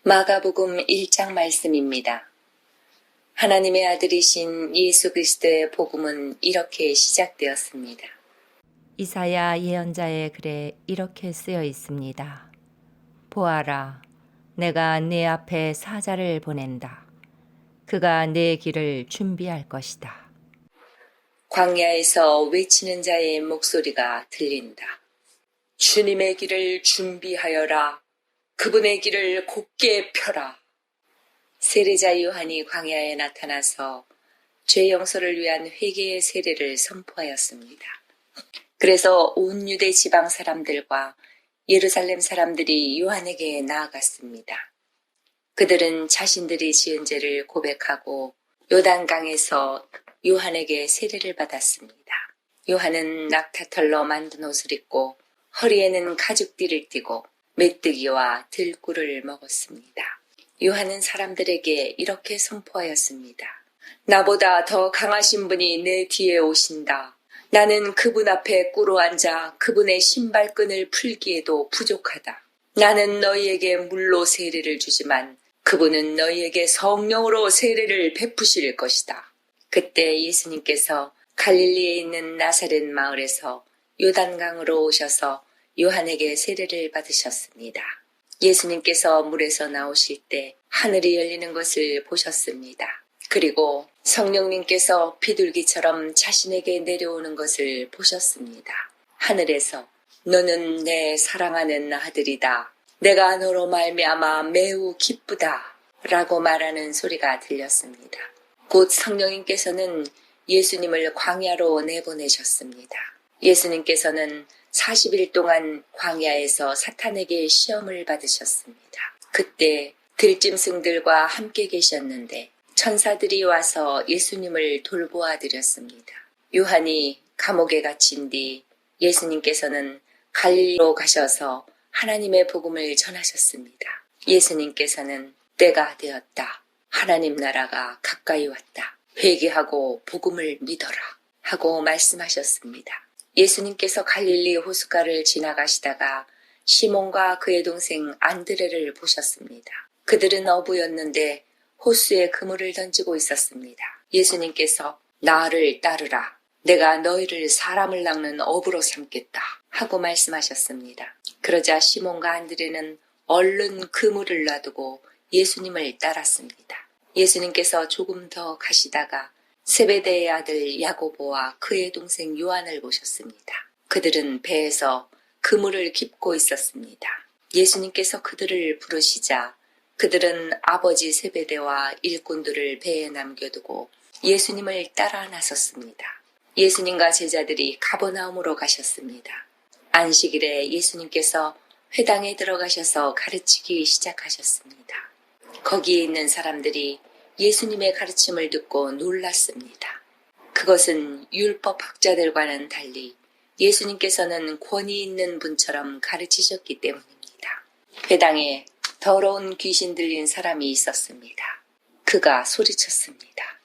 마가복음 1장 말씀입니다. 하나님의 아들이신 예수 그리스도의 복음은 이렇게 시작되었습니다. 이사야 예언자의 글에 이렇게 쓰여 있습니다. 보아라, 내가 네 앞에 사자를 보낸다. 그가 네 길을 준비할 것이다. 광야에서 외치는 자의 목소리가 들린다. 주님의 길을 준비하여라. 그분의 길을 곧게 펴라. 세례자 요한이 광야에 나타나서 죄 용서를 위한 회개의 세례를 선포하였습니다. 그래서 온 유대 지방 사람들과 예루살렘 사람들이 요한에게 나아갔습니다. 그들은 자신들이 지은 죄를 고백하고 요단강에서 요한에게 세례를 받았습니다. 요한은 낙타털로 만든 옷을 입고 허리에는 가죽띠를 띠고 메뚜기와 들꿀을 먹었습니다. 요한은 사람들에게 이렇게 선포하였습니다. 나보다 더 강하신 분이 내 뒤에 오신다. 나는 그분 앞에 꿇어 앉아 그분의 신발끈을 풀기에도 부족하다. 나는 너희에게 물로 세례를 주지만 그분은 너희에게 성령으로 세례를 베푸실 것이다. 그때 예수님께서 갈릴리에 있는 나사렛 마을에서 요단강으로 오셔서 요한에게 세례를 받으셨습니다. 예수님께서 물에서 나오실 때 하늘이 열리는 것을 보셨습니다. 그리고 성령님께서 비둘기처럼 자신에게 내려오는 것을 보셨습니다. 하늘에서 너는 내 사랑하는 아들이다. 내가 너로 말미암아 매우 기쁘다. 라고 말하는 소리가 들렸습니다. 곧 성령님께서는 예수님을 광야로 내보내셨습니다. 예수님께서는 40일 동안 광야에서 사탄에게 시험을 받으셨습니다. 그때 들짐승들과 함께 계셨는데 천사들이 와서 예수님을 돌보아 드렸습니다. 요한이 감옥에 갇힌 뒤 예수님께서는 갈릴리로 가셔서 하나님의 복음을 전하셨습니다. 예수님께서는 때가 되었다. 하나님 나라가 가까이 왔다. 회개하고 복음을 믿어라. 하고 말씀하셨습니다. 예수님께서 갈릴리 호숫가를 지나가시다가 시몬과 그의 동생 안드레를 보셨습니다. 그들은 어부였는데 호수에 그물을 던지고 있었습니다. 예수님께서 나를 따르라. 내가 너희를 사람을 낚는 어부로 삼겠다. 하고 말씀하셨습니다. 그러자 시몬과 안드레는 얼른 그물을 놔두고 예수님을 따랐습니다. 예수님께서 조금 더 가시다가 세베대의 아들 야고보와 그의 동생 요한을 보셨습니다. 그들은 배에서 그물을 깁고 있었습니다. 예수님께서 그들을 부르시자 그들은 아버지 세베대와 일꾼들을 배에 남겨두고 예수님을 따라 나섰습니다. 예수님과 제자들이 가버나움으로 가셨습니다. 안식일에 예수님께서 회당에 들어가셔서 가르치기 시작하셨습니다. 거기에 있는 사람들이 예수님의 가르침을 듣고 놀랐습니다. 그것은 율법 학자들과는 달리 예수님께서는 권위 있는 분처럼 가르치셨기 때문입니다. 회당에 더러운 귀신 들린 사람이 있었습니다. 그가 소리쳤습니다.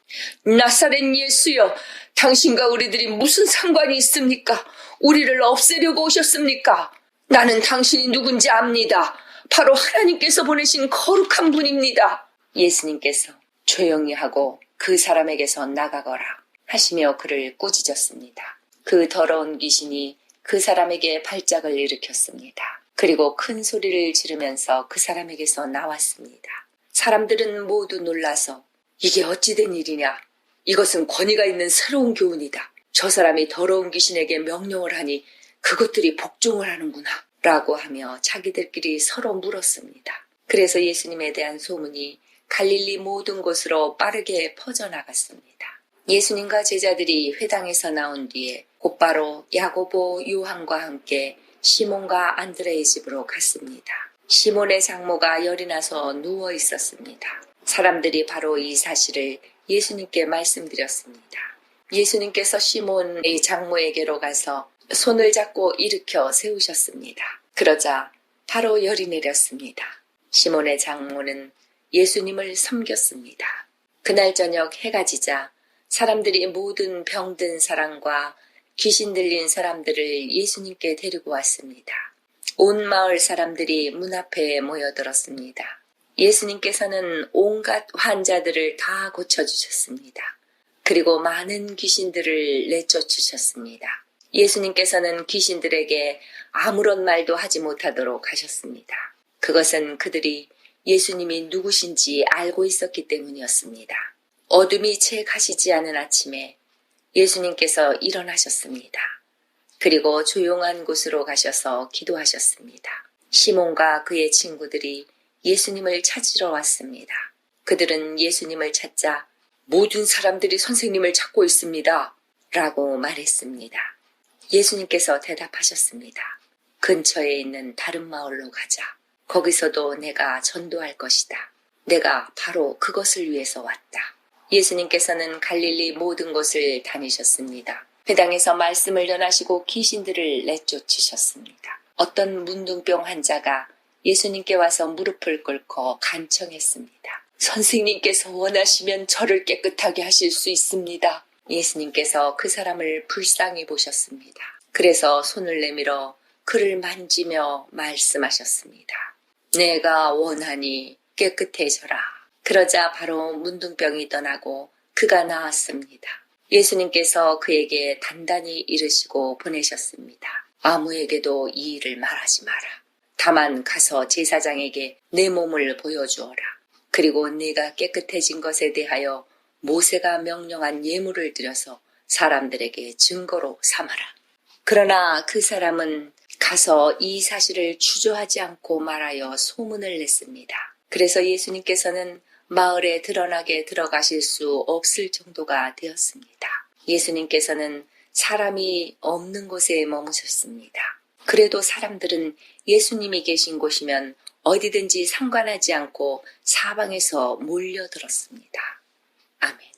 나사렛 예수여, 당신과 우리들이 무슨 상관이 있습니까? 우리를 없애려고 오셨습니까? 나는 당신이 누군지 압니다. 바로 하나님께서 보내신 거룩한 분입니다. 예수님께서 조용히 하고 그 사람에게서 나가거라 하시며 그를 꾸짖었습니다. 그 더러운 귀신이 그 사람에게 발작을 일으켰습니다. 그리고 큰 소리를 지르면서 그 사람에게서 나왔습니다. 사람들은 모두 놀라서 이게 어찌 된 일이냐? 이것은 권위가 있는 새로운 교훈이다. 저 사람이 더러운 귀신에게 명령을 하니 그것들이 복종을 하는구나. 라고 하며 자기들끼리 서로 물었습니다. 그래서 예수님에 대한 소문이 갈릴리 모든 곳으로 빠르게 퍼져나갔습니다. 예수님과 제자들이 회당에서 나온 뒤에 곧바로 야고보, 요한과 함께 시몬과 안드레의 집으로 갔습니다. 시몬의 장모가 열이 나서 누워 있었습니다. 사람들이 바로 이 사실을 예수님께 말씀드렸습니다. 예수님께서 시몬의 장모에게로 가서 손을 잡고 일으켜 세우셨습니다. 그러자 바로 열이 내렸습니다. 시몬의 장모는 예수님을 섬겼습니다. 그날 저녁 해가 지자 사람들이 모든 병든 사람과 귀신 들린 사람들을 예수님께 데리고 왔습니다. 온 마을 사람들이 문 앞에 모여들었습니다. 예수님께서는 온갖 환자들을 다 고쳐주셨습니다. 그리고 많은 귀신들을 내쫓으셨습니다. 예수님께서는 귀신들에게 아무런 말도 하지 못하도록 하셨습니다. 그것은 그들이 예수님이 누구신지 알고 있었기 때문이었습니다. 어둠이 채 가시지 않은 아침에 예수님께서 일어나셨습니다. 그리고 조용한 곳으로 가셔서 기도하셨습니다. 시몬과 그의 친구들이 예수님을 찾으러 왔습니다. 그들은 예수님을 찾자 모든 사람들이 선생님을 찾고 있습니다. 라고 말했습니다. 예수님께서 대답하셨습니다. 근처에 있는 다른 마을로 가자. 거기서도 내가 전도할 것이다. 내가 바로 그것을 위해서 왔다. 예수님께서는 갈릴리 모든 곳을 다니셨습니다. 회당에서 말씀을 전하시고 귀신들을 내쫓으셨습니다. 어떤 문둥병 환자가 예수님께 와서 무릎을 꿇고 간청했습니다. 선생님께서 원하시면 저를 깨끗하게 하실 수 있습니다. 예수님께서 그 사람을 불쌍히 보셨습니다. 그래서 손을 내밀어 그를 만지며 말씀하셨습니다. 내가 원하니 깨끗해져라. 그러자 바로 문둥병이 떠나고 그가 나았습니다. 예수님께서 그에게 단단히 이르시고 보내셨습니다. 아무에게도 이 일을 말하지 마라. 다만 가서 제사장에게 내 몸을 보여주어라. 그리고 네가 깨끗해진 것에 대하여 모세가 명령한 예물을 드려서 사람들에게 증거로 삼아라. 그러나 그 사람은 가서 이 사실을 주저하지 않고 말하여 소문을 냈습니다. 그래서 예수님께서는 마을에 드러나게 들어가실 수 없을 정도가 되었습니다. 예수님께서는 사람이 없는 곳에 머무셨습니다. 그래도 사람들은 예수님이 계신 곳이면 어디든지 상관하지 않고 사방에서 몰려들었습니다. 아멘.